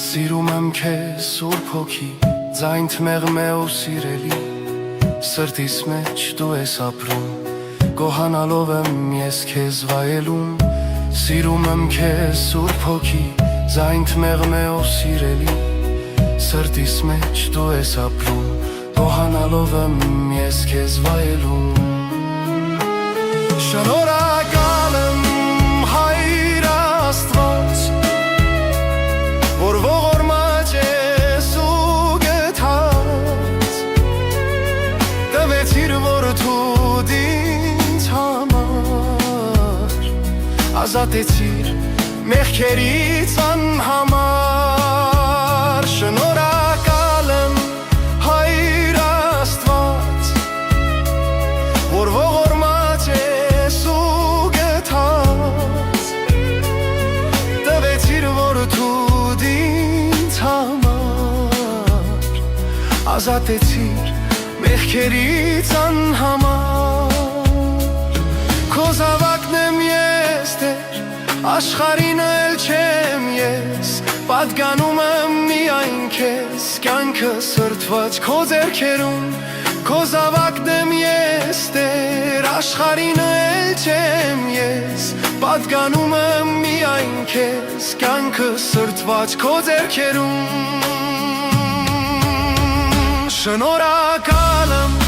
Սիրում եմ քեզ Սուրբ Հոգի, ձայն թմեղմ է ու սիրելի, սրտիս մեջ դու ես ապրում, գոհանալով եմ ես քեզ վայելում։ Սիրում եմ քեզ Սուրբ Հոգի, ձայն թմեղմ է ու սիրելի, սրտիս մեջ դու ես ապրում, գոհանալով եմ ես քեզ վայելում։ Շնորհակալ եմ Հայր Աստված, որ ողորմած ես ու գթած, տվեցիր որդուդ ինձ համար, ազատեցիր մեղքերից անհամար։ Շնորհակալ եմ Հայր Աստված, որ ողորմած ես ու գթած, տվեցիր որդուդ ինձ համար, ազատեցիր մեղքերից անհամար։ Քո զավակն եմ ես Տեր, աշխարհին էլ չեմ ես, պատգանում եմ միայն քեզ, կյանքը սրտված քո ձեռքերում։ Քո զավակն եմ ես Տեր, աշխարհին էլ չեմ ես, պատգանում եմ միայն քեզ, կյանքը սրտված քո ձեռքերում։ Շնորհակալ եմ